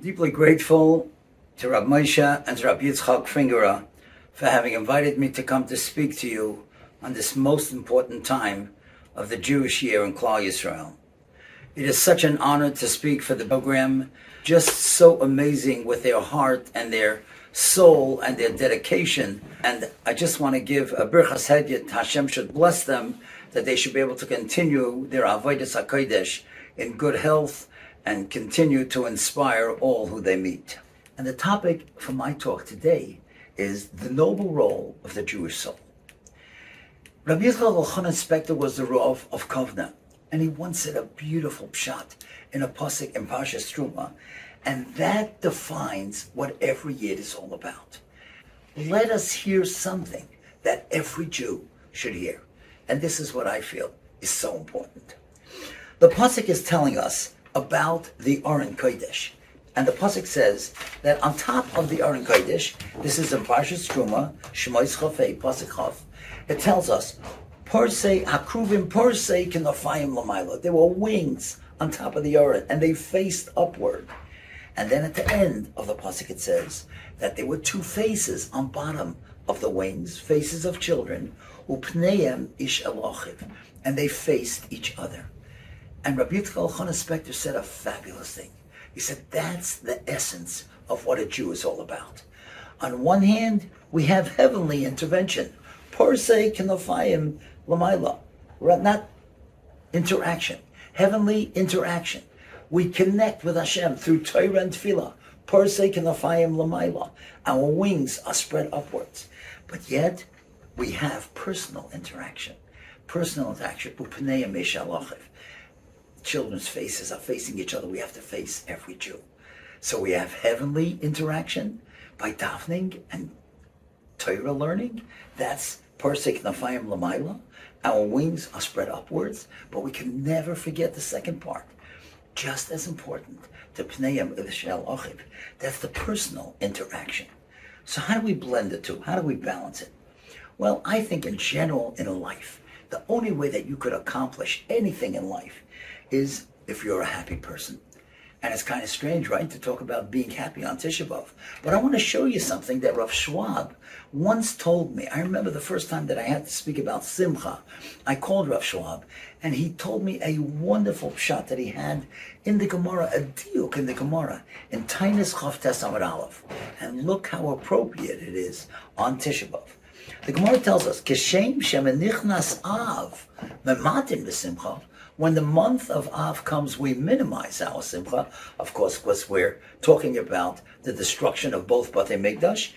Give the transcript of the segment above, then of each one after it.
deeply grateful to Rabbi Moshe and to Rabbi Paysach Krohn for having invited me to come to speak to you on this most important time of the Jewish year in Klal Yisrael. It is such an honor to speak for the program, just so amazing with their heart and their soul and their dedication. And I just want to give a birchas hedyet. Hashem should bless them, that they should be able to continue their avodas hakodesh in good health and continue to inspire all who they meet. And the topic for my talk today is the noble role of the Jewish soul. Rabbi Paysach Krohn was the Rav of Kovna, and he once said a beautiful pshat in a pasuk in Parshas Truma, and that defines what every Yid is all about. Let us hear something that every Jew should hear, and this is what I feel is so important. The pasuk is telling us about the Aron Kodesh, and the pasuk says that on top of the Aron Kodesh, this is in Parshas Truma, Shmois Chafei, pasuk Chav, it tells us, Porsei Hakruvim Porsei Kinofayim Lamaila. There were wings on top of the Aron, and they faced upward. And then at the end of the pasuk it says that there were two faces on bottom of the wings, faces of children, Upneim Ish Elochiv, and they faced each other. And Rabbi Paysach Krohn said a fabulous thing. He said that's the essence of what a Jew is all about. On one hand, we have heavenly intervention, Porsei Kinofayim Lamaila, not interaction, heavenly interaction. We connect with Hashem through Torah and Tefillah. Porsei Kinofayim Lamaila. Our wings are spread upwards. But yet, we have personal interaction. Personal interaction. Upneim Ish Elochiv. Children's faces are facing each other. We have to face every Jew. So we have heavenly interaction by davening and Torah learning. That's Porsei Kinofayim Lamaila. Our wings are spread upwards, but we can never forget the second part. Just as important, the Pneim Ish Elochiv. That's the personal interaction. So how do we blend the two? How do we balance it? Well, I think in general in life, the only way that you could accomplish anything in life is if you're a happy person. And it's kind of strange, right, to talk about being happy on Tisha B'Av. But I want to show you something that Rav Schwab once told me. I remember the first time that I had to speak about Simcha. I called Rav Schwab, and he told me a wonderful pshat that he had in the Gemara, a diuk in the Gemara, in Tainis Chav Tes Amud Aleph. And look how appropriate it is on Tisha B'Av. The Gemara tells us, Keshem shemenichnas Av mematin b'simcha. When the month of Av comes, we minimize our simcha, of course, because we're talking about the destruction of both Batei Mikdash.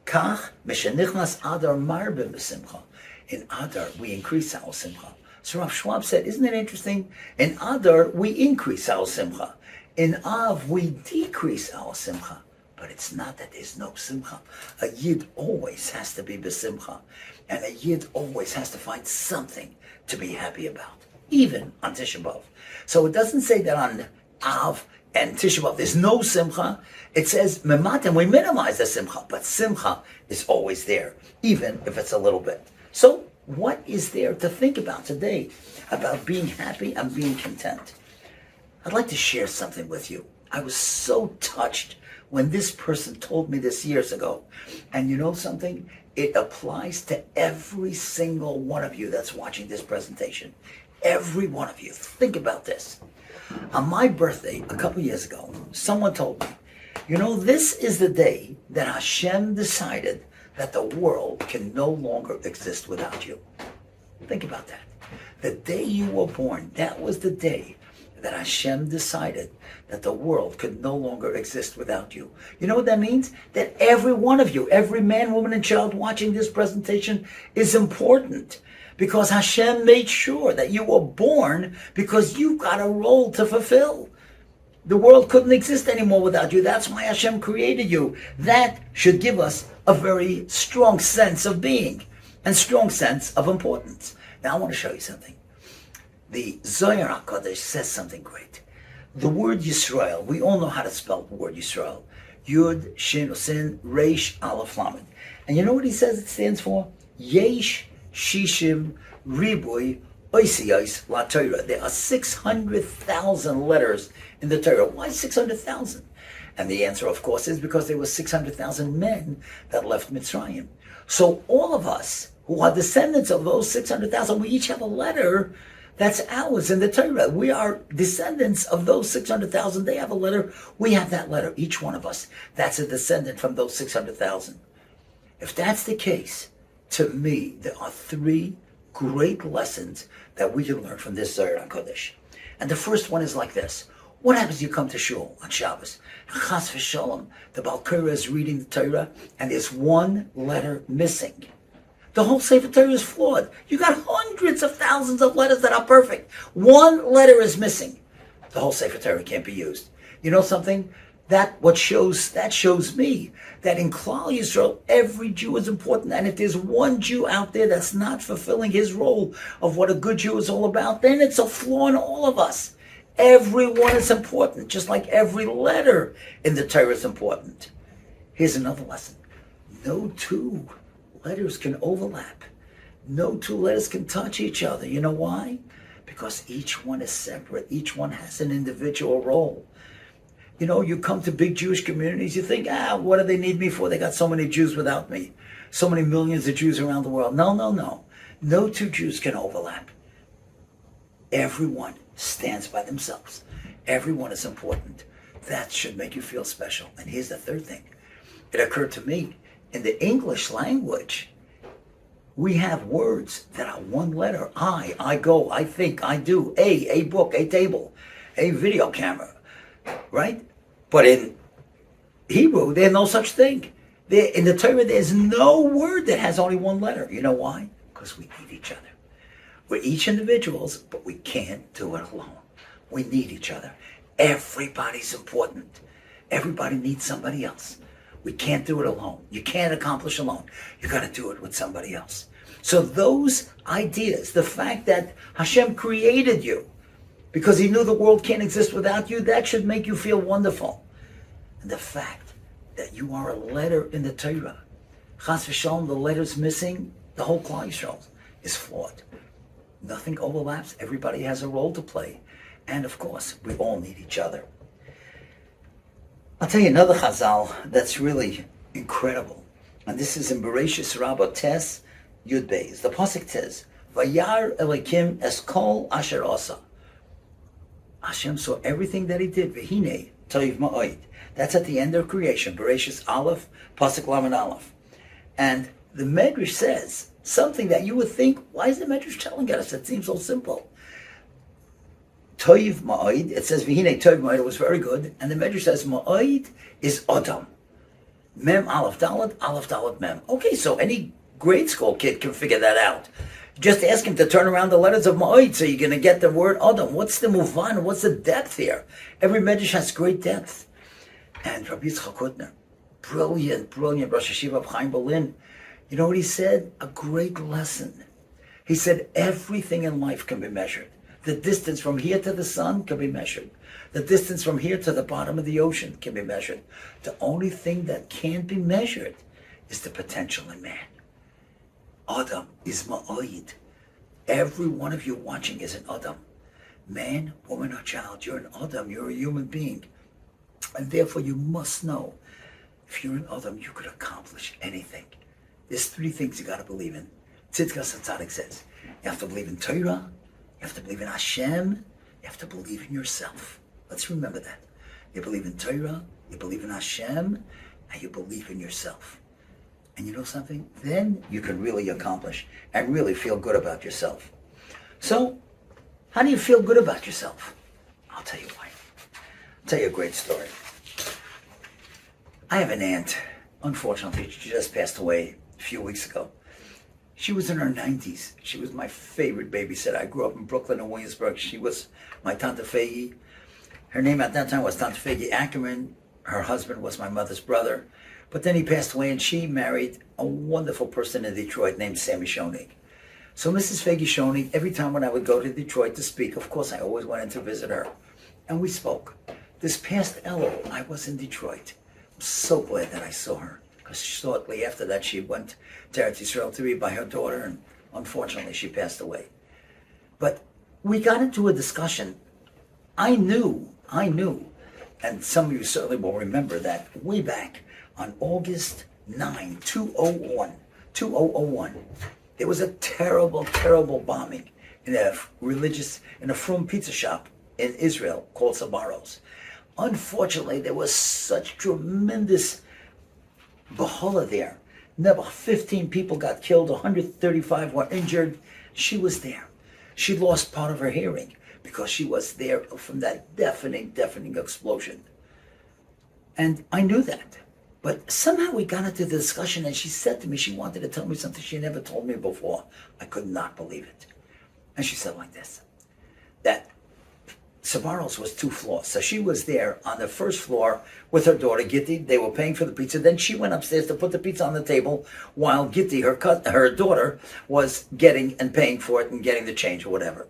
Kach meshenichnas Adar marbim b'simcha. In Adar, we increase our simcha. So Rav Schwab said, isn't it interesting? In Adar, we increase our simcha. In Av, we decrease our simcha. But it's not that there's no simcha. A Yid always has to be b'simcha. And a Yid always has to find something to be happy about, even on Tisha B'Av. So it doesn't say that on Av and Tisha B'Av there's no simcha. It says mematim, we minimize the simcha, but simcha is always there, even if it's a little bit. So what is there to think about today about being happy and being content? I'd like to share something with you. I was so touched when this person told me this years ago. And you know something? It applies to every single one of you that's watching this presentation. Every one of you. Think about this. On my birthday, a couple years ago, someone told me, you know, this is the day that Hashem decided that the world can no longer exist without you. Think about that. The day you were born, that was the day that Hashem decided that the world could no longer exist without you. You know what that means? That every one of you, every man, woman, and child watching this presentation is important. Because Hashem made sure that you were born because you got a role to fulfill. The world couldn't exist anymore without you. That's why Hashem created you. That should give us a very strong sense of being and strong sense of importance. Now I want to show you something. The Zohar HaKadosh says something great. The word Yisrael, we all know how to spell the word Yisrael. Yud, Shin, Sin, Reish, Aleph, Lamed. And you know what he says it stands for? Yesh, Shishim, Ribui, Oisiyos, La Torah. There are 600,000 letters in the Torah. Why 600,000? And the answer, of course, is because there were 600,000 men that left Mitzrayim. So all of us who are descendants of those 600,000, we each have a letter that's ours in the Torah. We are descendants of those 600,000. They have a letter. We have that letter, each one of us. That's a descendant from those 600,000. If that's the case, to me, there are three great lessons that we can learn from this Zohar HaKodesh. And the first one is like this. What happens if you come to shul on Shabbos? Chas v'shalom, the Baal Korah is reading the Torah, and there's one letter missing. The whole Sefer Torah is flawed. You got hundreds of thousands of letters that are perfect. One letter is missing. The whole Sefer Torah can't be used. You know something? That shows me that in Klal Yisrael, every Jew is important. And if there's one Jew out there that's not fulfilling his role of what a good Jew is all about, then it's a flaw in all of us. Everyone is important, just like every letter in the Torah is important. Here's another lesson. No two letters can overlap. No two letters can touch each other. You know why? Because each one is separate. Each one has an individual role. You know, you come to big Jewish communities, you think, what do they need me for? They got so many Jews without me. So many millions of Jews around the world. No. No two Jews can overlap. Everyone stands by themselves. Everyone is important. That should make you feel special. And here's the third thing. It occurred to me, in the English language, we have words that are one letter. I go, I think, I do. A book, a table, a video camera, right? But in Hebrew, there's no such thing. In the Torah, there's no word that has only one letter. You know why? Because we need each other. We're each individuals, but we can't do it alone. We need each other. Everybody's important. Everybody needs somebody else. We can't do it alone. You can't accomplish alone. You got to do it with somebody else. So those ideas, the fact that Hashem created you because he knew the world can't exist without you, that should make you feel wonderful. And the fact that you are a letter in the Torah, Chas v'shalom, the letter's missing, the whole Klal Yisrael is flawed. Nothing overlaps. Everybody has a role to play. And of course, we all need each other. I'll tell you another chazal that's really incredible. And this is in Bereshis Rabbah Tes Yud Beis. The pasuk says, Vayar Elokim es kol asher asa. Hashem saw everything that he did. V'hinei toiv ma'od. That's at the end of creation. Bereshis Aleph, pasuk Lamed Aleph. And the Medrash says something that you would think, why is the Medrash telling us? It seems so simple. Toiv ma'od, it says v'hinei toiv ma'od, it was very good. And the Medrash says ma'od is Adam. Mem Aleph Dalet Mem. Okay, so any grade school kid can figure that out. Just ask him to turn around the letters of ma'od, so you're going to get the word Adam. What's the muvan? What's the depth here? Every Medrash has great depth. And Rabbi Paysach Krohn, brilliant Rosh Hashiva of Chaim Berlin, you know what he said? A great lesson. He said everything in life can be measured. The distance from here to the sun can be measured. The distance from here to the bottom of the ocean can be measured. The only thing that can't be measured is the potential in man. Adam is ma'od. Every one of you watching is an Adam. Man, woman, or child, you're an Adam. You're a human being. And therefore you must know, if you're an Adam, you could accomplish anything. There's three things you got to believe in. Tzidkas HaTzadik says, you have to believe in Torah, you have to believe in Hashem, you have to believe in yourself. Let's remember that. You believe in Torah, you believe in Hashem, and you believe in yourself. And you know something? Then you can really accomplish and really feel good about yourself. So, how do you feel good about yourself? I'll tell you why. I'll tell you a great story. I have an aunt. Unfortunately, she just passed away a few weeks ago. She was in her 90s. She was my favorite babysitter. I grew up in Brooklyn and Williamsburg. She was my Tante Fegi. Her name at that time was Tante Fegi Ackerman. Her husband was my mother's brother. But then he passed away, and she married a wonderful person in Detroit named Sammy Schoenig. So Mrs. Fegi Schoenig, every time when I would go to Detroit to speak, of course I always went in to visit her. And we spoke. This past Elul, I was in Detroit. I'm so glad that I saw her, because shortly after that she went to Eretz Yisrael to be by her daughter, and unfortunately she passed away. But we got into a discussion. I knew And some of you certainly will remember that way back on August 9, 2001, there was a terrible, terrible bombing in a frum pizza shop in Israel called Sabaros. Unfortunately, there was such tremendous behola there. Never 15 people got killed, 135 were injured. She was there. She lost part of her hearing because she was there from that deafening explosion. And I knew that. But somehow we got into the discussion and she said to me, she wanted to tell me something she never told me before. I could not believe it. And she said like this, that Sbarro's was 2 floors. So she was there on the first floor with her daughter, Gitti. They were paying for the pizza. Then she went upstairs to put the pizza on the table while Gitti, her daughter, was getting and paying for it and getting the change or whatever.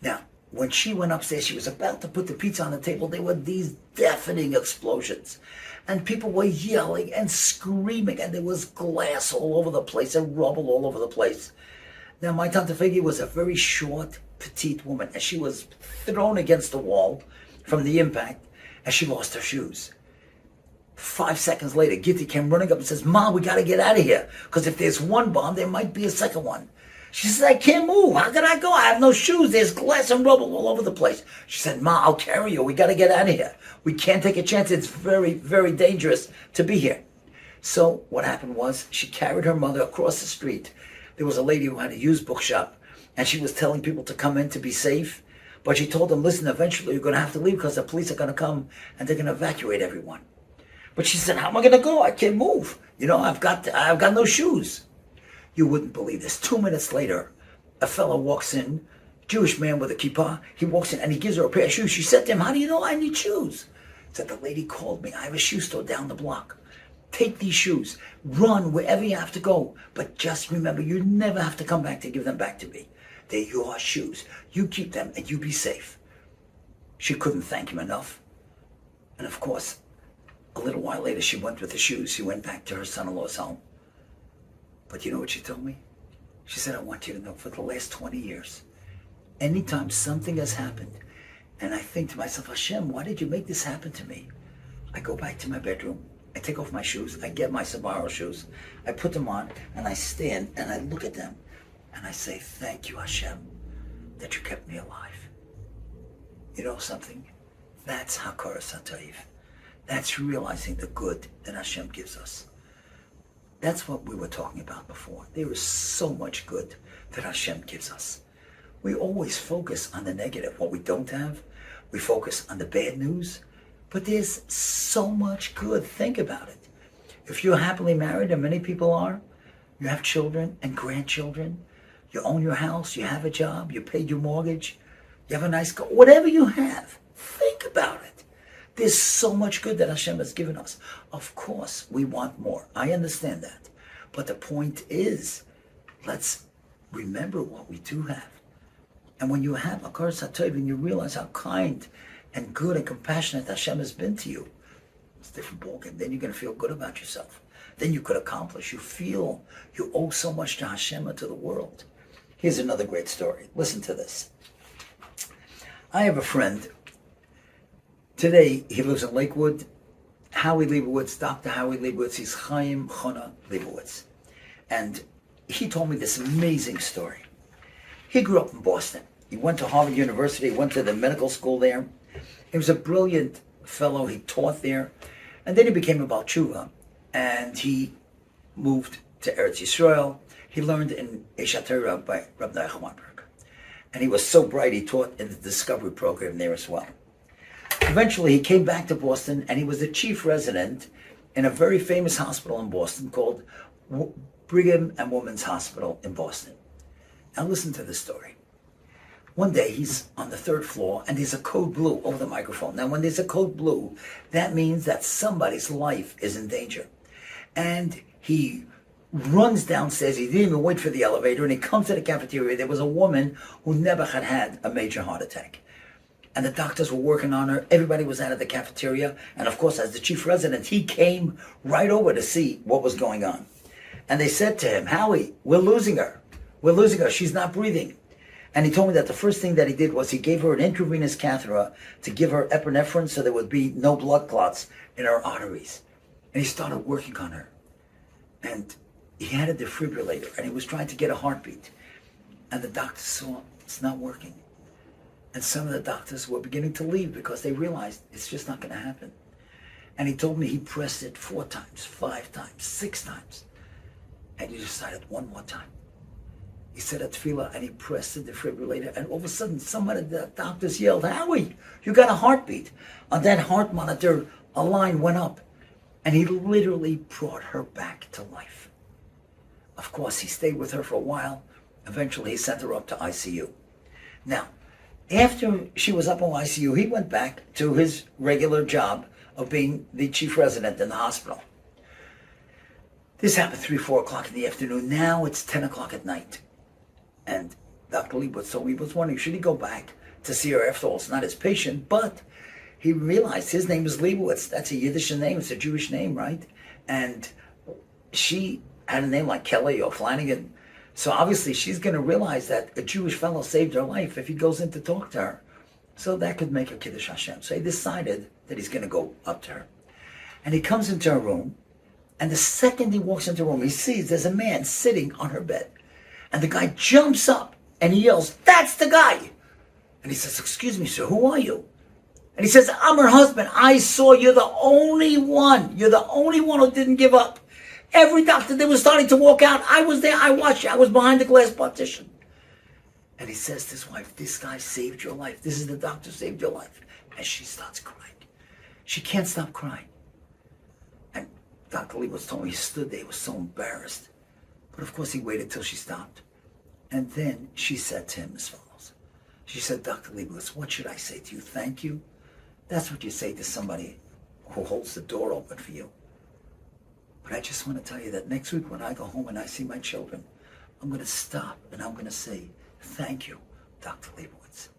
Now, when she went upstairs, she was about to put the pizza on the table. There were these deafening explosions. And people were yelling and screaming. And there was glass all over the place and rubble all over the place. Now, my Tante Figi was a very short, petite woman, and she was thrown against the wall from the impact, and she lost her shoes. 5 seconds later, Gitti came running up and says, "Mom, we got to get out of here, because if there's one bomb, there might be a second one." She said, "I can't move. How can I go? I have no shoes. There's glass and rubble all over the place." She said, "Ma, I'll carry you. We got to get out of here. We can't take a chance. It's very, very dangerous to be here." So what happened was she carried her mother across the street. There was a lady who had a used bookshop, and she was telling people to come in to be safe. But she told them, "Listen, eventually you're going to have to leave because the police are going to come and they're going to evacuate everyone." But she said, "How am I going to go? I can't move. I've got no shoes." You wouldn't believe this. 2 minutes later, a fellow walks in, Jewish man with a kippah. He walks in and he gives her a pair of shoes. She said to him, "How do you know I need shoes?" He said, "The lady called me. I have a shoe store down the block. Take these shoes. Run wherever you have to go. But just remember, you never have to come back to give them back to me. They're your shoes. You keep them and you be safe." She couldn't thank him enough. And of course, a little while later, she went with the shoes. She went back to her son-in-law's home. But you know what she told me? She said, "I want you to know, for the last 20 years, anytime something has happened, and I think to myself, Hashem, why did you make this happen to me? I go back to my bedroom, I take off my shoes, I get my Sbarro shoes, I put them on, and I stand and I look at them, and I say, thank you, Hashem, that you kept me alive." You know something? That's Hakara Satayv. That's realizing the good that Hashem gives us. That's what we were talking about before. There is so much good that Hashem gives us. We always focus on the negative, what we don't have. We focus on the bad news. But there's so much good. Think about it. If you're happily married, and many people are, you have children and grandchildren, you own your house, you have a job, you paid your mortgage, you have a nice car, whatever you have, think about it. There's so much good that Hashem has given us. Of course, we want more. I understand that. But the point is, let's remember what we do have. And when you have Hakara Satayv and you realize how kind and good and compassionate Hashem has been to you, it's a different ballgame. Then you're going to feel good about yourself. Then you could accomplish. You feel you owe so much to Hashem and to the world. Here's another great story. Listen to this. I have a friend. Today, he lives in Lakewood. Howie Leibowitz, Dr. Howie Leibowitz, he's Chaim Chana Leibowitz. And he told me this amazing story. He grew up in Boston. He went to Harvard University, went to the medical school there. He was a brilliant fellow. He taught there. And then he became a Baal Tshuva. And he moved to Eretz Yisrael. He learned in Eshat Torah by Rabbi Nachmanberg. And he was so bright, he taught in the Discovery program there as well. Eventually, he came back to Boston, and he was the chief resident in a very famous hospital in Boston called Brigham and Women's Hospital in Boston. Now listen to this story. One day, he's on the 3rd floor, and there's a code blue over the microphone. Now, when there's a code blue, that means that somebody's life is in danger. And he runs downstairs. He didn't even wait for the elevator, and he comes to the cafeteria. There was a woman who never had a major heart attack. And the doctors were working on her. Everybody was out of the cafeteria. And of course, as the chief resident, he came right over to see what was going on. And they said to him, "Howie, we're losing her. We're losing her. She's not breathing." And he told me that the first thing that he did was he gave her an intravenous catheter to give her epinephrine so there would be no blood clots in her arteries. And he started working on her. And he had a defibrillator and he was trying to get a heartbeat. And the doctors saw it's not working. And some of the doctors were beginning to leave because they realized it's just not going to happen. And he told me he pressed it 4 times, 5 times, 6 times. And he decided one more time. He said a tefillah and he pressed the defibrillator, and all of a sudden some of the doctors yelled, "Howie, you got a heartbeat." On that heart monitor, a line went up, and he literally brought her back to life. Of course, he stayed with her for a while. Eventually, he sent her up to ICU. Now, after she was up in ICU, he went back to his regular job of being the chief resident in the hospital. This happened 3, 4 o'clock in the afternoon. Now it's 10 o'clock at night. And Dr. Leibowitz told me he was wondering, should he go back to see her? After all, it's not his patient, but he realized his name is Leibowitz. That's a Yiddish name. It's a Jewish name, right? And she had a name like Kelly or Flanagan. So obviously she's going to realize that a Jewish fellow saved her life if he goes in to talk to her. So that could make her Kiddush Hashem. So he decided that he's going to go up to her. And he comes into her room. And the second he walks into the room, he sees there's a man sitting on her bed. And the guy jumps up and he yells, "That's the guy!" And he says, "Excuse me, sir, who are you?" And he says, "I'm her husband. I saw you're the only one. You're the only one who didn't give up. Every doctor that was starting to walk out, I was there, I watched you. I was behind the glass partition." And he says to his wife, "This guy saved your life. This is the doctor who saved your life." And she starts crying. She can't stop crying. And Dr. Leibowitz told me he stood there, he was so embarrassed. But of course he waited till she stopped. And then she said to him as follows. She said, "Dr. Leibowitz, what should I say to you? Thank you? That's what you say to somebody who holds the door open for you. But I just want to tell you that next week when I go home and I see my children, I'm going to stop and I'm going to say, thank you, Dr. Leibowitz.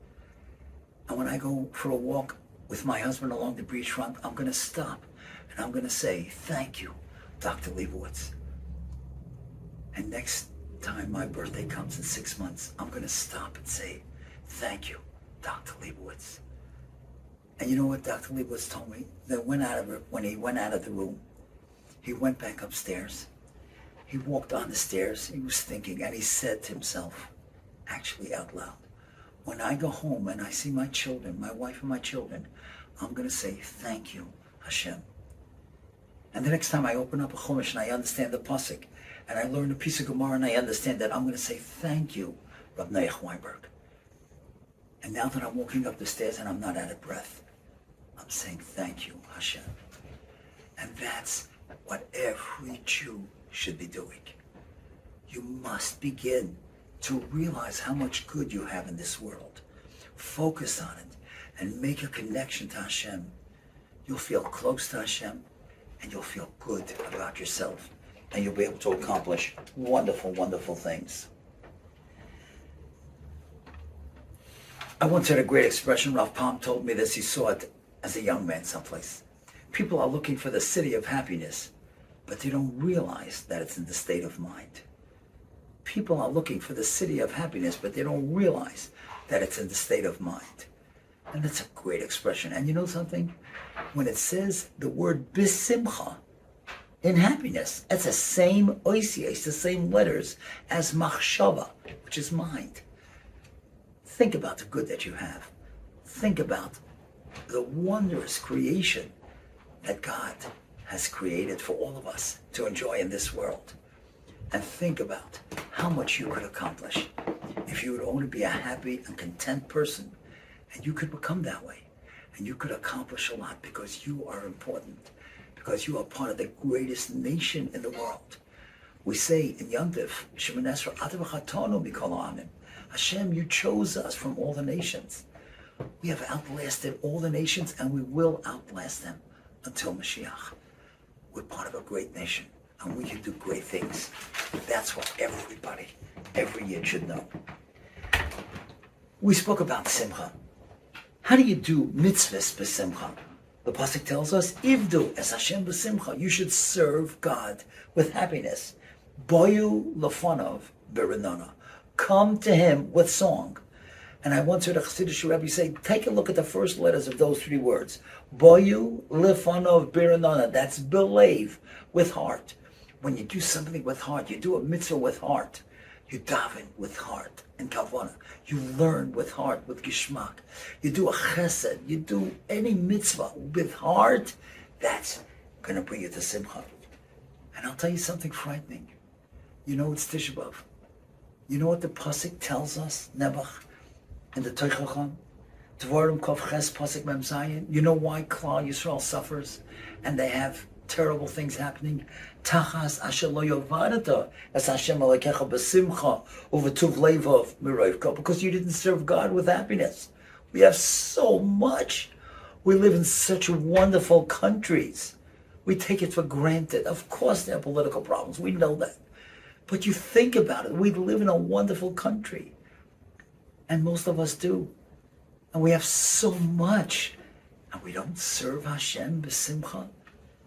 And when I go for a walk with my husband along the beachfront, I'm going to stop and I'm going to say, thank you, Dr. Leibowitz. And next time my birthday comes in 6 months, I'm going to stop and say, thank you, Dr. Leibowitz." And you know what Dr. Leibowitz told me? That when he went out of the room, he went back upstairs. He walked on the stairs. He was thinking, and he said to himself, actually out loud, "When I go home and I see my children, my wife and my children, I'm going to say, thank you, Hashem." And the next time I open up a Chumash and I understand the Pasuk, and I learn a piece of Gemara and I understand that, I'm going to say, thank you, Rabbi Noach Weinberg. And now that I'm walking up the stairs and I'm not out of breath, I'm saying, thank you, Hashem. And that's what every Jew should be doing. You must begin to realize how much good you have in this world. Focus on it and make a connection to Hashem. You'll feel close to Hashem and you'll feel good about yourself. And you'll be able to accomplish wonderful, wonderful things. I once had a great expression. Rav Palm told me this. He saw it as a young man someplace. People are looking for the city of happiness, but they don't realize that it's in the state of mind. People are looking for the city of happiness, but they don't realize that it's in the state of mind. And that's a great expression. And you know something? When it says the word bisimcha, in happiness, it's the same oisies, the same letters as machshava, which is mind. Think about the good that you have. Think about the wondrous creation that God has created for all of us to enjoy in this world. And think about how much you could accomplish if you would only be a happy and content person. And you could become that way. And you could accomplish a lot because you are important. Because you are part of the greatest nation in the world. We say in Yom Tov, Shemoneh Esrei, Ata v'chatonu mikol ha'amim. Hashem, you chose us from all the nations. We have outlasted all the nations and we will outlast them until Mashiach. We're part of a great nation and we can do great things. That's what everybody, every Yid should know. We spoke about Simcha. How do you do mitzvahs b'simcha? The Pasuk tells us, Ivdu es Hashem b'simcha. You should serve God with happiness. Boyu lefonov b'renona. Come to him with song. And I once heard a Chassidish Rebbe say, take a look at the first letters of those three words. Boyu lifanov biranana. That's believe, with heart. When you do something with heart, you do a mitzvah with heart. You daven with heart and kavanah. You learn with heart, with gishmak. You do a chesed. You do any mitzvah with heart. That's going to bring you to simcha. And I'll tell you something frightening. You know it's Tisha B'Av. You know what the pasuk tells us, Nebuch, in the Teichachon? Dvarim Kov Ches Pasuk Mem Zayin. You know why Klal Yisrael suffers and they have terrible things happening? Tachas asher lo yovadata es Hashem Elokecha b'simcha uvetuv levov miroivka. Because you didn't serve God with happiness. We have so much. We live in such wonderful countries. We take it for granted. Of course there are political problems. We know that. But you think about it. We live in a wonderful country. And most of us do. And we have so much. And we don't serve Hashem b'simcha.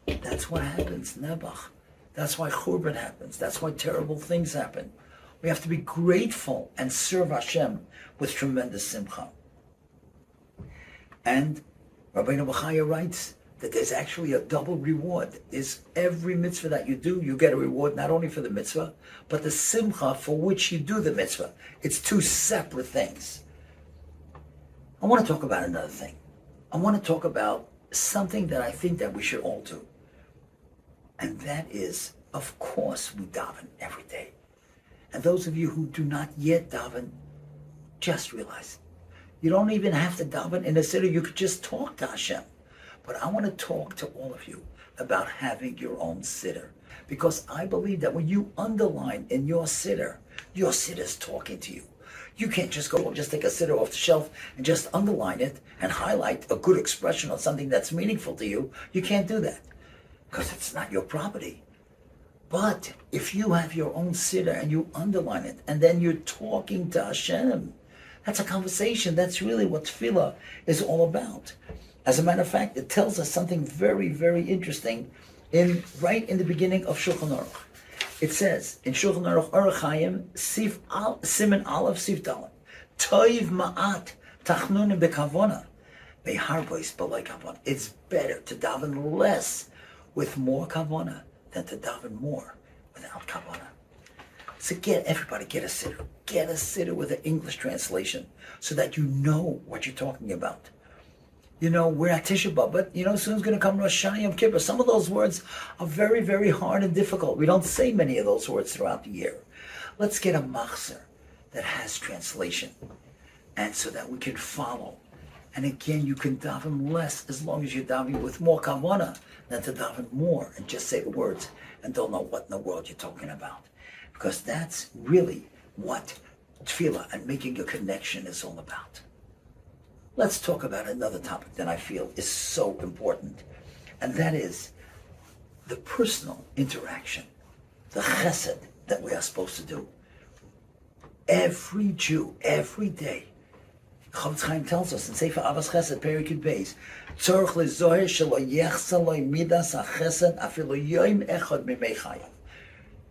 That's what happens, Nebuch. That's why Churban happens. That's why terrible things happen. We have to be grateful and serve Hashem with tremendous simcha. And Rabbeinu Bachaya writes that there's actually a double reward. Is every mitzvah that you do, you get a reward not only for the mitzvah, but the simcha for which you do the mitzvah. It's two separate things. I want to talk about another thing. I want to talk about something that I think that we should all do. And that is, of course, we daven every day. And those of you who do not yet daven, just realize, you don't even have to daven in a siddur. You could just talk to Hashem. But I want to talk to all of you about having your own siddur. Because I believe that when you underline in your siddur is talking to you. You can't just go and just take a siddur off the shelf and just underline it and highlight a good expression or something that's meaningful to you. You can't do that because it's not your property. But if you have your own siddur and you underline it and then you're talking to Hashem, that's a conversation. That's really what tefillah is all about. As a matter of fact, it tells us something very, very interesting right in the beginning of Shulchan Aruch. It says in Shulchan Aruch Orach Chaim, Siman Aleph Sif Dalet, Toiv Ma'at Tachnunim Bekavona, Beharbois B'loi Kavona. It's better to daven less with more kavona than to daven more without kavona. So everybody get a siddur. Get a siddur with an English translation so that you know what you're talking about. You know, we're at Tisha B'Av, but soon's going to come Rosh Hashanah Yom Kippur. Some of those words are very, very hard and difficult. We don't say many of those words throughout the year. Let's get a machzer that has translation, and so that we can follow. And again, you can daven less as long as you're davening with more kavanah than to daven more and just say the words and don't know what in the world you're talking about. Because that's really what tefillah and making a connection is all about. Let's talk about another topic that I feel is so important, and that is the personal interaction, the chesed that we are supposed to do. Every Jew, every day, Chavetz Chaim tells us in Sefer Avos Chesed, Perikid Beis, Tzorich lezoher shelo yechsa lo midas hachesed afilu yom echad mimei chayav.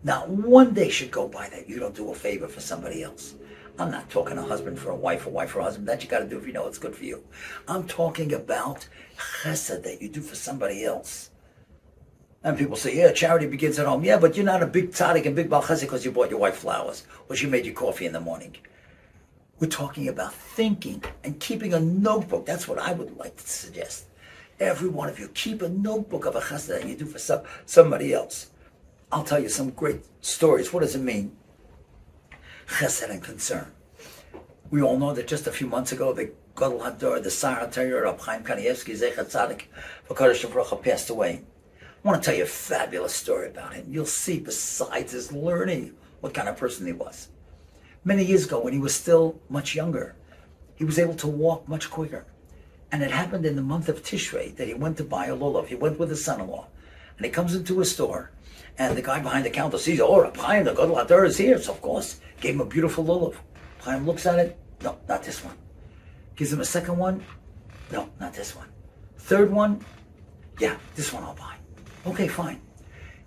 Now, one day should go by that you don't do a favor for somebody else. I'm not talking a husband for a wife for a husband. That you got to do if you know it's good for you. I'm talking about chesed that you do for somebody else. And people say, yeah, charity begins at home. Yeah, but you're not a big tzaddik and big bal chesed because you bought your wife flowers or she made you coffee in the morning. We're talking about thinking and keeping a notebook. That's what I would like to suggest. Every one of you, keep a notebook of a chesed that you do for somebody else. I'll tell you some great stories. What does it mean? Chesed and concern. We all know that just a few months ago, the Gadol Hador, the Sar HaTorah, Rabbi Chaim Kanievsky, Zecher Tzadik, V'Kodesh Avrocha, passed away. I want to tell you a fabulous story about him. You'll see, besides his learning, what kind of person he was. Many years ago, when he was still much younger, he was able to walk much quicker. And it happened in the month of Tishrei that he went to buy a lulav. He went with his son-in-law. And he comes into a store, and the guy behind the counter sees, oh, Rabbi Chaim, the Gadol Hador is here. So, of course, gave him a beautiful lulav. Chaim looks at it. No, not this one. Gives him a second one. No, not this one. Third one. Yeah, this one I'll buy. Okay, fine.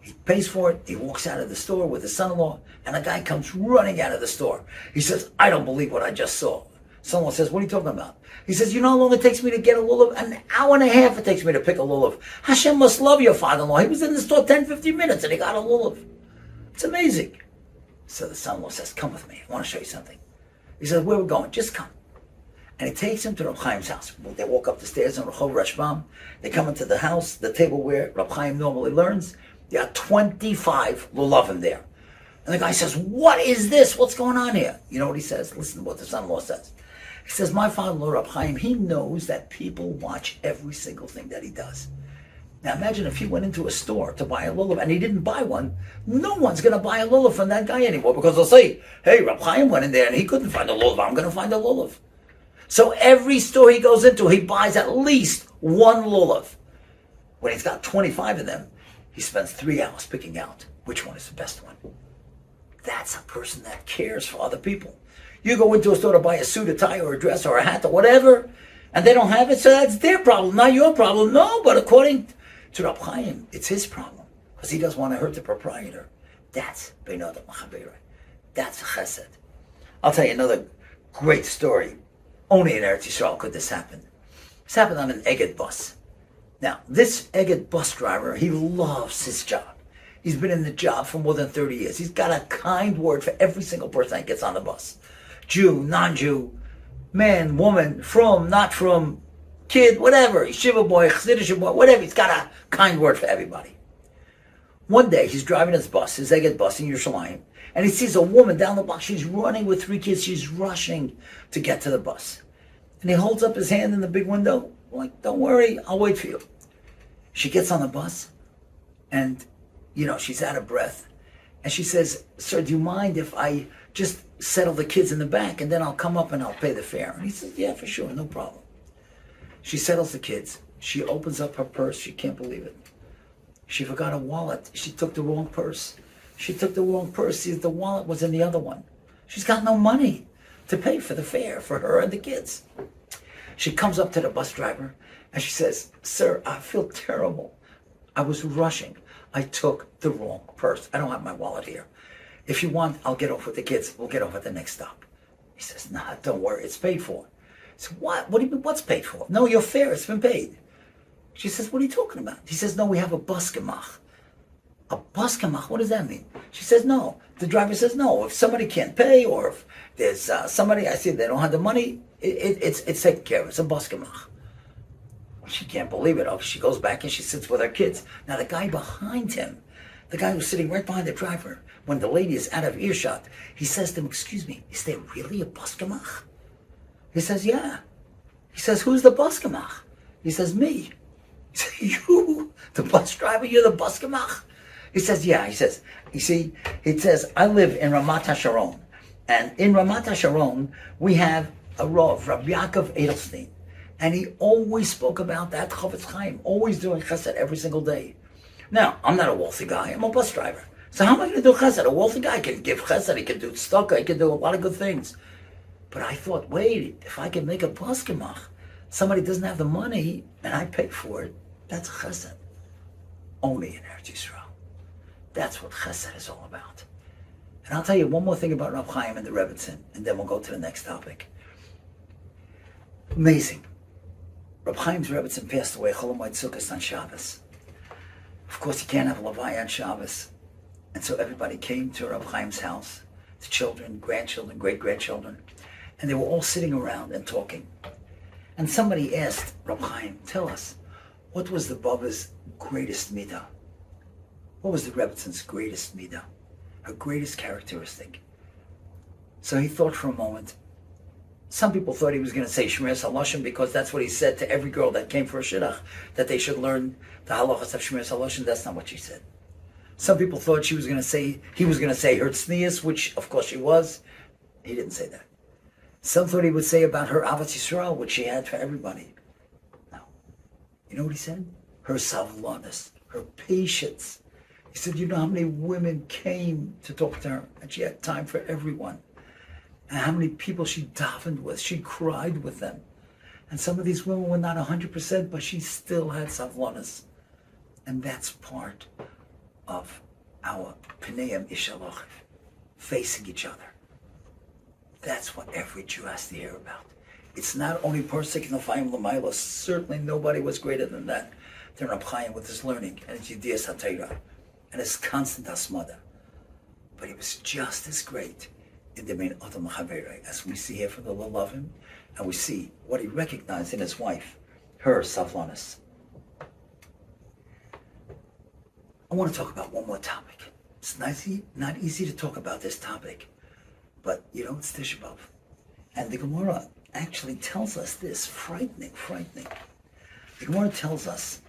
He pays for it. He walks out of the store with his son-in-law, and a guy comes running out of the store. He says, I don't believe what I just saw. Son-in-law says, what are you talking about? He says, you know how long it takes me to get a lulav? An hour and a half it takes me to pick a lulav. Hashem must love your father-in-law. He was in the store 10, 15 minutes, and he got a lulav. It's amazing. So the son-in-law says, come with me. I want to show you something. He says, where are we going? Just come. And he takes him to Reb Chaim's house. They walk up the stairs in Rehov Rashbam. They come into the house, the table where Reb Chaim normally learns. There are 25 lulavim there. And the guy says, what is this? What's going on here? You know what he says? Listen to what the son-in-law says. He says, my father-in-law, Reb Chaim, he knows that people watch every single thing that he does. Now imagine if he went into a store to buy a lulav and he didn't buy one, no one's going to buy a lulav from that guy anymore, because they'll say, hey, Reb Chaim went in there and he couldn't find a lulav. I'm going to find a lulav. So every store he goes into, he buys at least one lulav. When he's got 25 of them, he spends 3 hours picking out which one is the best one. That's a person that cares for other people. You go into a store to buy a suit, a tie, or a dress, or a hat, or whatever, and they don't have it, so that's their problem, not your problem. No, but according to Reb Chaim, it's his problem, because he doesn't want to hurt the proprietor. That's Bein Adam L'Chaveiro. That's chesed. I'll tell you another great story. Only in Eretz Yisrael could this happen. This happened on an Egged bus. Now, this Egged bus driver, he loves his job. He's been in the job for more than 30 years. He's got a kind word for every single person that gets on the bus. Jew, non-Jew, man, woman, from, not from, kid, whatever, yeshiva boy, chassidish boy, whatever. He's got a kind word for everybody. One day, he's driving his bus, his Egged bus in Yerushalayim, and he sees a woman down the block. She's running with 3 kids. She's rushing to get to the bus. And he holds up his hand in the big window, like, don't worry, I'll wait for you. She gets on the bus, and, she's out of breath. And she says, sir, do you mind if I just settle the kids in the back, and then I'll come up and I'll pay the fare? And he says, yeah, for sure, no problem. She settles the kids. She opens up her purse. She can't believe it. She forgot a wallet. She took the wrong purse. She took the wrong purse. See, the wallet was in the other one. She's got no money to pay for the fare for her and the kids. She comes up to the bus driver and she says, sir, I feel terrible. I was rushing. I took the wrong purse. I don't have my wallet here. If you want, I'll get off with the kids. We'll get off at the next stop. He says, nah, don't worry. It's paid for. I said, what? What do you mean, what's paid for? No, your fare, it's been paid. She says, what are you talking about? He says, no, we have a bus gemach. A bus gemach? What does that mean? She says, no. The driver says, no. If somebody can't pay, or if there's somebody, I see they don't have the money, it's taken care of. It's a bus gemach. She can't believe it. Oh, she goes back and she sits with her kids. Now the guy behind him, the guy who's sitting right behind the driver, when the lady is out of earshot, he says to him, excuse me, is there really a bus gemach? He says, yeah. He says, who's the bus gemach? He says, me. He says, you, the bus driver, you're the bus gemach? He says, yeah. He says, you see, it says, I live in Ramat HaSharon. And in Ramat HaSharon, we have a Rav, Rabbi Yaakov Edelstein. And he always spoke about that Chofetz Chaim, always doing chesed every single day. Now, I'm not a wealthy guy, I'm a bus driver. So how am I going to do chesed? A wealthy guy can give chesed, he can do tzedakah, he can do a lot of good things. But I thought, wait, if I can make a bus gemach, somebody doesn't have the money, and I pay for it, that's chesed. Only in Eretz Yisrael. That's what chesed is all about. And I'll tell you one more thing about Rav Chaim and the Rebbetzin, and then we'll go to the next topic. Amazing. Rav Chaim's Rebbetzin passed away, Chol Hamoed Sukkos on Shabbos. Of course, you can't have a Levaya on Shabbos. And so everybody came to Rav Chaim's house, the children, grandchildren, great-grandchildren, and they were all sitting around and talking. And somebody asked Rav Chaim, tell us, what was the Baba's greatest midah? What was the Rebetzin's greatest midah? Her greatest characteristic? So he thought for a moment. Some people thought he was going to say Shmiras HaLashon because that's what he said to every girl that came for a shidduch, that they should learn the halachas of Shmiras HaLashon. That's not what she said. Some people thought he was going to say her tznius, which of course she was. He didn't say that. Some thought he would say about her Ahavas Yisrael, which she had for everybody. No. You know what he said? Her savlanis, her patience. He said, you know how many women came to talk to her, and she had time for everyone. And how many people she davened with, she cried with them. And some of these women were not 100%, but she still had savlanis. And that's part of our Pneim Ishaloch, facing each other. That's what every Jew has to hear about. It's not only Persik Nefayim L'mayla. Certainly nobody was greater than that. Than Reb Chaim with his learning and his Yedias HaTorah and his constant Asmada. But he was just as great in the main Adam Chaverei, as we see here from the Lalavim, and we see what he recognized in his wife, her Savlanis. I want to talk about one more topic. It's not easy to talk about this topic, but it's Tisha B'Av. And the Gemara actually tells us this, frightening. The Gemara tells us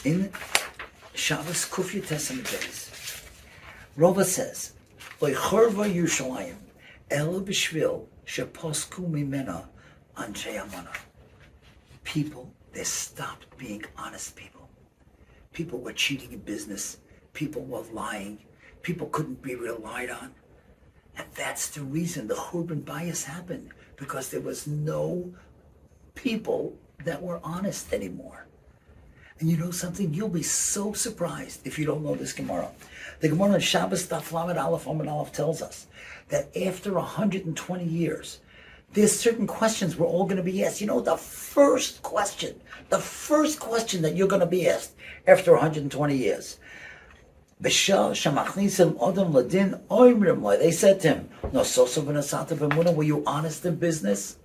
in Shabbos Kuf Yutes Amud Beis, Rova says, "Loichorva Yerushalayim el b'shvil sheposku mimena anshei amana." People, they stopped being honest people. People were cheating in business. People were lying. People couldn't be relied on. And that's the reason the Churban Bayis happened, because there was no people that were honest anymore. And you know something? You'll be so surprised if you don't know this Gemara. The Gemara in Shabbos Daf Lamed Aleph Amud Aleph tells us that after 120 years, there's certain questions we're all going to be asked. The first question that you're going to be asked after 120 years. They said to him, were you honest in business?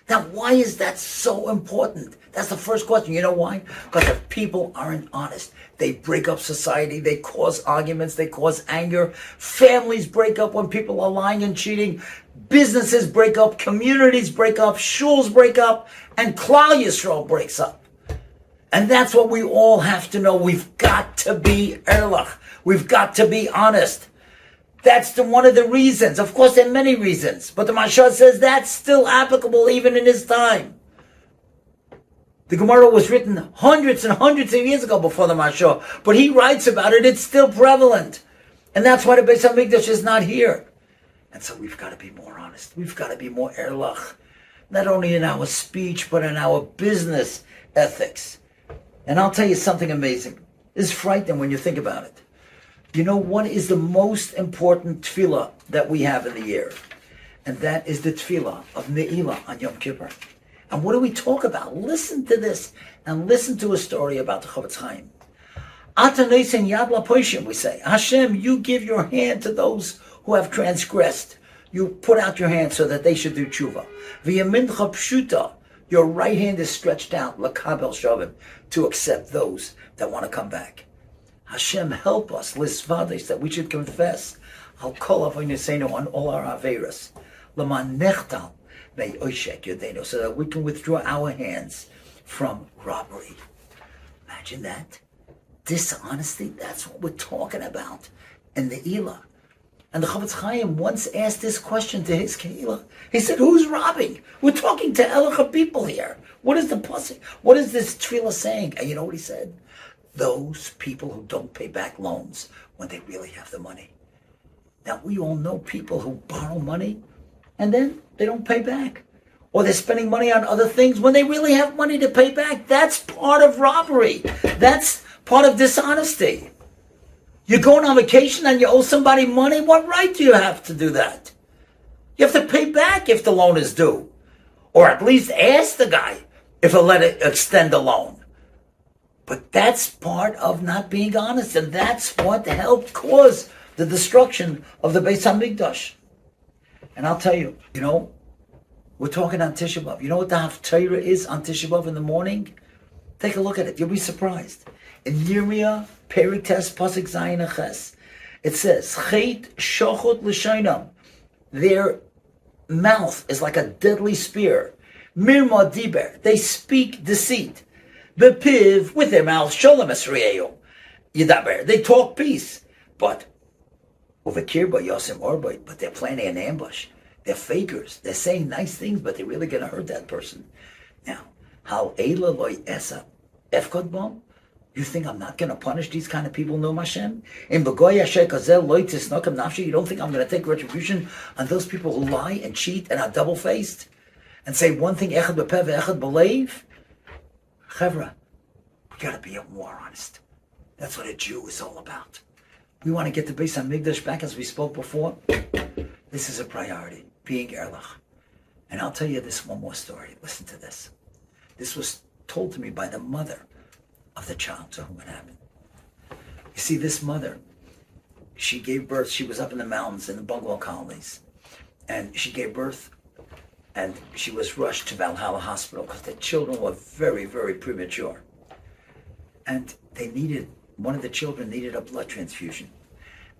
Now, why is that so important? That's the first question. You know why? Because if people aren't honest, they break up society, they cause arguments, they cause anger. Families break up when people are lying and cheating. Businesses break up, communities break up, shuls break up, and Klal Yisrael breaks up. And that's what we all have to know. We've got to be erlach. We've got to be honest. That's one of the reasons. Of course, there are many reasons, but the Mashal says that's still applicable even in his time. The Gemara was written hundreds and hundreds of years ago before the Mashal, but he writes about it. It's still prevalent, and that's why the Beis Hamikdash is not here. And so we've got to be more honest. We've got to be more erlach, not only in our speech but in our business ethics. And I'll tell you something amazing. It's frightening when you think about it. You know what is the most important tefillah that we have in the year? And that is the tefillah of Ne'ilah on Yom Kippur. And what do we talk about? Listen to this and listen to a story about the Chofetz Chaim. Ata noisen yad lapoishim, we say. Hashem, you give your hand to those who have transgressed. You put out your hand so that they should do tshuva. V'yamindcha pshuta, your right hand is stretched out, lakabel shavim, to accept those that want to come back. Hashem, help us, lisvades, that we should confess al kol avonosenu, on all our averas, l'man nechtal me'oshek yodenu, so that we can withdraw our hands from robbery. Imagine that. Dishonesty, that's what we're talking about in the Elah. And the Chofetz Chaim once asked this question to his Kehillah. He said, who's robbing? We're talking to Elocha people here. What is the pussy? What is this tefillah saying? And you know what he said? Those people who don't pay back loans when they really have the money. Now, we all know people who borrow money and then they don't pay back. Or they're spending money on other things when they really have money to pay back. That's part of robbery. That's part of dishonesty. You're going on vacation and you owe somebody money. What right do you have to do that? You have to pay back if the loan is due. Or at least ask the guy if he'll let it extend the loan. But that's part of not being honest, and that's what helped cause the destruction of the Beis Hamikdash. And I'll tell you, we're talking on Tisha B'Av. You know what the Haftarah is on Tisha B'Av in the morning? Take a look at it. You'll be surprised. In Yirmiyah, Perik Tes, Pasuk Zayin Aches, it says, Chet shochot l'shaynam. Their mouth is like a deadly spear. Mirma diber. They speak deceit. Bepiv, with their mouth, sholem esriyeyo. Yidaber. They talk peace. But uvekirba yosim orba. But they're planning an ambush. They're fakers. They're saying nice things, but they're really going to hurt that person. Now, how eila loy esa efkod bom? You think I'm not going to punish these kind of people, no Hashem? In Begoy Asher Kazel Loy Tisnokam Nafshi, you don't think I'm going to take retribution on those people who lie and cheat and are double-faced? And say one thing, Echad Bepev, Echad Belev? Chevra, we got to be more honest. That's what a Jew is all about. We want to get the Beis HaMikdash back, as we spoke before. This is a priority, being Erlach. And I'll tell you this one more story. Listen to this. This was told to me by the mother of the child to whom it happened. You see, this mother, she gave birth. She was up in the mountains in the bungalow colonies. And she gave birth, and she was rushed to Valhalla Hospital because the children were very, very premature. And one of the children needed a blood transfusion.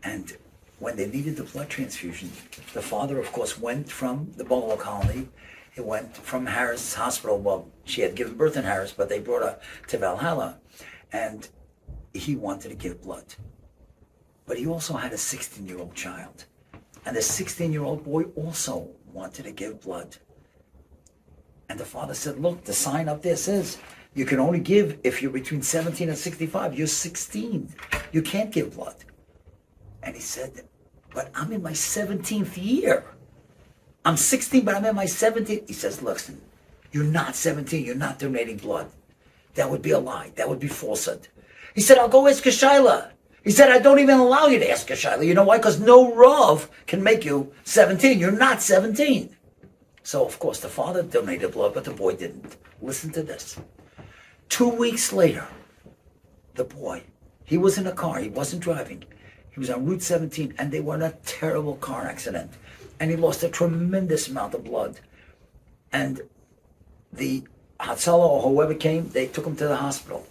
And when they needed the blood transfusion, the father, of course, went from the bungalow colony. He went from Harris Hospital. Well, she had given birth in Harris, but they brought her to Valhalla. And he wanted to give blood. But he also had a 16-year-old child. And the 16-year-old boy also wanted to give blood. And the father said, look, the sign up there says you can only give if you're between 17 and 65. You're 16. You can't give blood. And he said, but I'm in my 17th year. I'm 16, but I'm in my 17th. He says, listen, you're not 17. You're not donating blood. That would be a lie. That would be falsehood. He said, I'll go ask a Shaila. He said, I don't even allow you to ask a Shaila. You know why? Because no Rav can make you 17. You're not 17. So, of course, the father donated blood, but the boy didn't. Listen to this. 2 weeks later, the boy, he was in a car. He wasn't driving. He was on Route 17, and they were in a terrible car accident. And he lost a tremendous amount of blood. And the Hatzalah or whoever came, they took him to the hospital.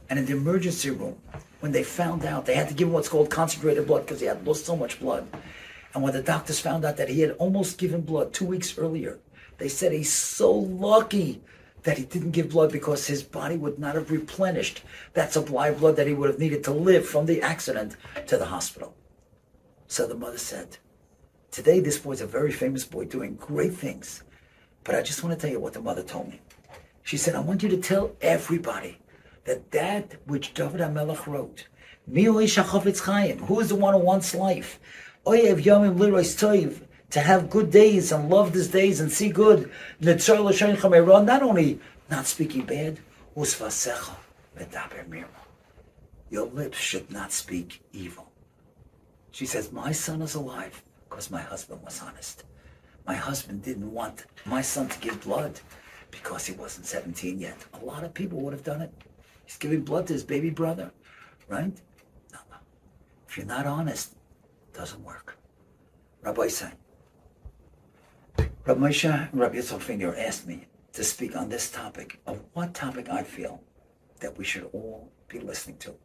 And in the emergency room, when they found out, they had to give him what's called concentrated blood because he had lost so much blood. And when the doctors found out that he had almost given blood 2 weeks earlier, they said he's so lucky that he didn't give blood because his body would not have replenished that supply of blood that he would have needed to live from the accident to the hospital. So the mother said, today this boy's a very famous boy doing great things. But I just want to tell you what the mother told me. She said, I want you to tell everybody that which David HaMelech wrote, who is the one who wants life? To have good days and love these days and see good. Not only not speaking bad, your lips should not speak evil. She says, my son is alive because my husband was honest. My husband didn't want my son to give blood because he wasn't 17 yet. A lot of people would have done it. He's giving blood to his baby brother, right? No. If you're not honest, it doesn't work. Rabbi said, Rabbi Moshe and Rabbi Yitzchak Finger asked me to speak on this topic, of what topic I feel that we should all be listening to.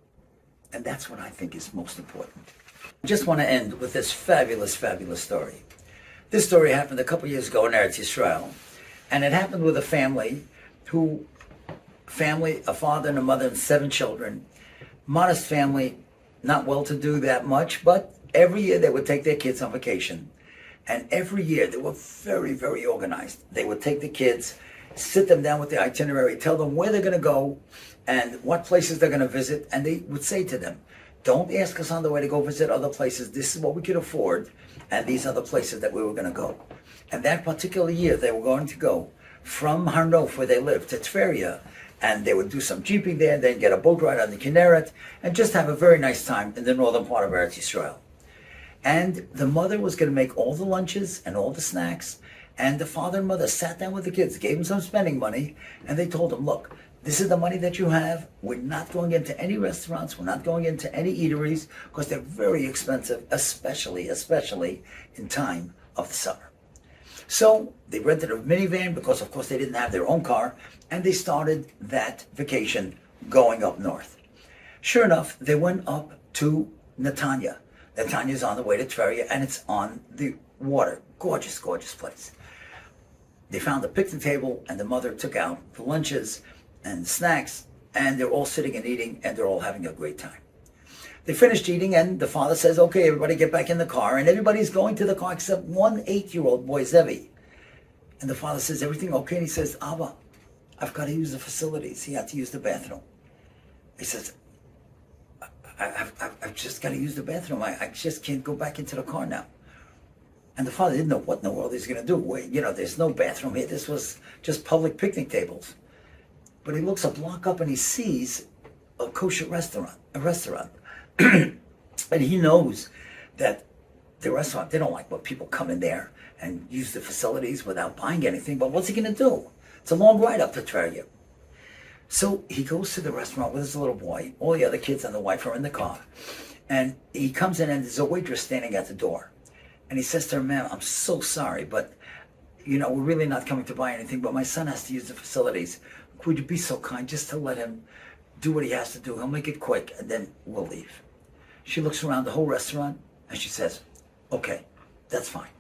And that's what I think is most important. I just want to end with this fabulous, fabulous story. This story happened a couple years ago in Eretz Yisrael, and it happened with a family, a father and a mother and 7 children, modest family, not well-to-do that much, but every year they would take their kids on vacation. And every year they were very, very organized. They would take the kids, sit them down with the itinerary, tell them where they're going to go and what places they're going to visit. And they would say to them, don't ask us on the way to go visit other places. This is what we could afford. And these are the places that we were going to go. And that particular year they were going to go from Har Nof, where they lived, to Tveria. And they would do some jeeping there, and then get a boat ride on the Kinneret, and just have a very nice time in the northern part of Eretz Yisrael. And the mother was going to make all the lunches and all the snacks. And the father and mother sat down with the kids, gave them some spending money, and they told them, look, this is the money that you have. We're not going into any restaurants. We're not going into any eateries because they're very expensive, especially in time of the summer. So they rented a minivan because, of course, they didn't have their own car, and they started that vacation going up north. Sure enough, they went up to Netanya. Netanya's on the way to Tveria, and it's on the water. Gorgeous, gorgeous place. They found a picnic table, and the mother took out the lunches and snacks, and they're all sitting and eating, and they're all having a great time. They finished eating, and the father says, okay, everybody get back in the car, and everybody's going to the car except one 8-year-old boy, Zevi. And the father says, everything okay? And he says, Abba, I've got to use the facilities. He had to use the bathroom. He says, I've just got to use the bathroom. I just can't go back into the car now. And the father didn't know what in the world he's going to do. There's no bathroom here. This was just public picnic tables. But he looks a block up and he sees a kosher restaurant. a restaurant. And he knows that the restaurant, they don't like when people come in there and use the facilities without buying anything. But what's he going to do? It's a long ride up to Tveria. So he goes to the restaurant with his little boy. All the other kids and the wife are in the car. And he comes in and there's a waitress standing at the door. And he says to her, ma'am, I'm so sorry, but, we're really not coming to buy anything, but my son has to use the facilities. Would you be so kind just to let him do what he has to do? He'll make it quick, and then we'll leave. She looks around the whole restaurant, and she says, okay, that's fine.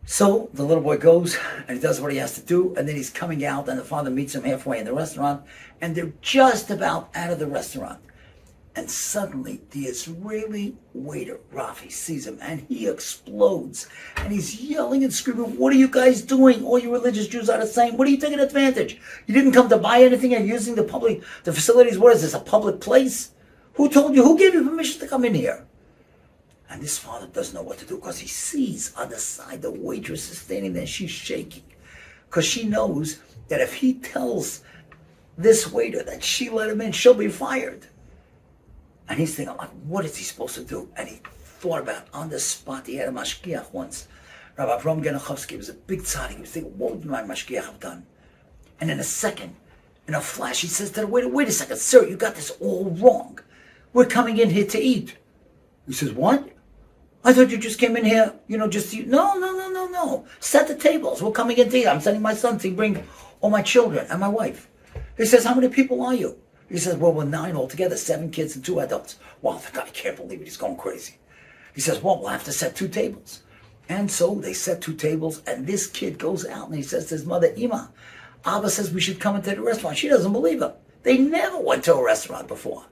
So the little boy goes, and he does what he has to do, and then he's coming out, and the father meets him halfway in the restaurant, and they're just about out of the restaurant. And suddenly, the Israeli waiter, Rafi, sees him, and he explodes. And he's yelling and screaming, what are you guys doing? All you religious Jews are the same. What are you taking advantage? You didn't come to buy anything and using the facilities. What is this, a public place? Who told you? Who gave you permission to come in here? And this father doesn't know what to do because he sees on the side the waitress is standing there. She's shaking because she knows that if he tells this waiter that she let him in, she'll be fired. And he's thinking, like, what is he supposed to do? And he thought about on the spot. He had a mashgiach once. Rabbi Avraham Genichovsky was a big tzaddik. He was thinking, what would my mashgiach have done? And in a second, in a flash, he says to the waiter, wait a second, sir, you got this all wrong. We're coming in here to eat. He says, what? I thought you just came in here, just to eat. No. Set the tables. We're coming in to eat. I'm sending my son to bring all my children and my wife. He says, how many people are you? He says, well, we're 9 altogether, 7 kids and 2 adults. Wow, the guy can't believe it. He's going crazy. He says, well, we'll have to set 2 tables. And so they set 2 tables, and this kid goes out and he says to his mother, Ima, Abba says we should come into the restaurant. She doesn't believe him. They never went to a restaurant before.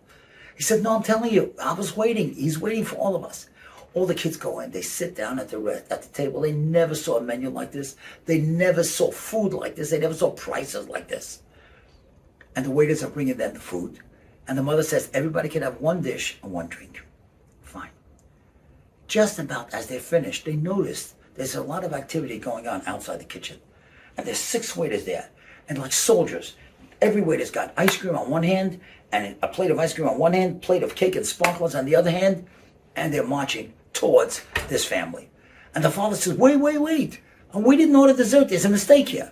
He said, no, I'm telling you, Abba's waiting. He's waiting for all of us. All the kids go in. They sit down at the table. They never saw a menu like this. They never saw food like this. They never saw prices like this. And the waiters are bringing them the food. And the mother says, everybody can have 1 dish and 1 drink. Fine. Just about as they're finished, they noticed there's a lot of activity going on outside the kitchen. And there's 6 waiters there. And like soldiers, every waiter's got ice cream on one hand, and a plate of ice cream on one hand, plate of cake and sparklers on the other hand, and they're marching towards this family. And the father says, wait. We didn't order dessert. There's a mistake here.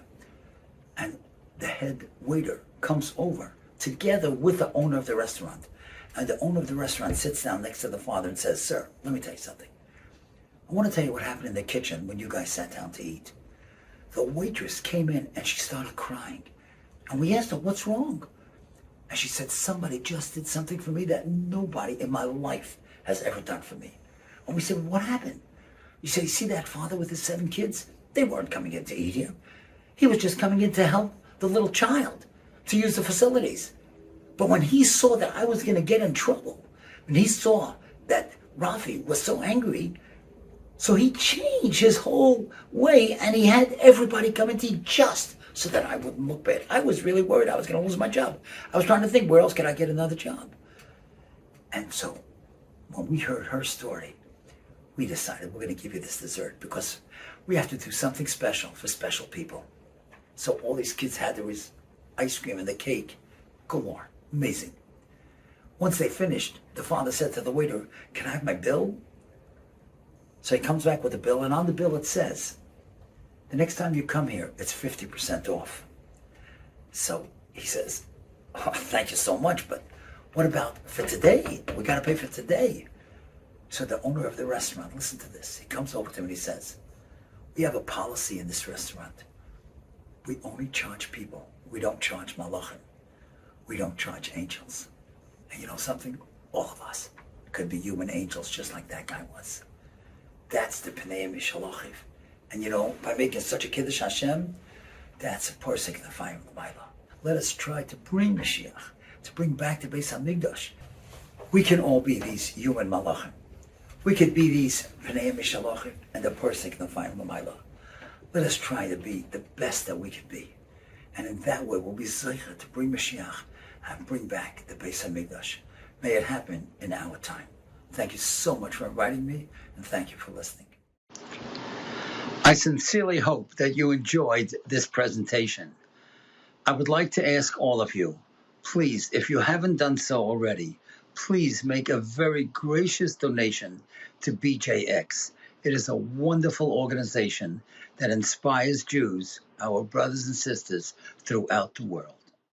And the head waiter comes over together with the owner of the restaurant. And the owner of the restaurant sits down next to the father and says, sir, let me tell you something. I want to tell you what happened in the kitchen when you guys sat down to eat. The waitress came in and she started crying. And we asked her, what's wrong? And she said, somebody just did something for me that nobody in my life has ever done for me. And we said, what happened? You said, you see that father with his 7 kids? They weren't coming in to eat here. He was just coming in to help the little child to use the facilities. But when he saw that I was going to get in trouble, when he saw that Rafi was so angry, so he changed his whole way and he had everybody come in to eat just so that I wouldn't look bad. I was really worried I was going to lose my job. I was trying to think, where else can I get another job? And so when we heard her story, we decided we're going to give you this dessert because we have to do something special for special people. So all these kids had, there was ice cream and the cake galore. Amazing. Once they finished, the father said to the waiter, can I have my bill? So he comes back with the bill, and on the bill it says, the next time you come here, it's 50% off. So he says, oh, thank you so much, but what about for today? We got to pay for today. So the owner of the restaurant, listen to this. He comes over to him and he says, we have a policy in this restaurant. We only charge people. We don't charge malachim. We don't charge angels. And you know something? All of us could be human angels just like that guy was. That's the Pnei Mishalochiv. And by making such a Kiddush Hashem, that's a person signifying L'mayla. Let us try to bring Mashiach, to bring back the Beis HaMikdash. We can all be these human malachim. We could be these Pnei Mishalochiv and the person signifying L'mayla. Let us try to be the best that we can be. And in that way, we'll be zeicher to bring Mashiach and bring back the Beis HaMikdash. May it happen in our time. Thank you so much for inviting me, and thank you for listening. I sincerely hope that you enjoyed this presentation. I would like to ask all of you, Please, if you haven't done so already, please make a very gracious donation to BJX. It is a wonderful organization that inspires Jews, our brothers and sisters, throughout the world.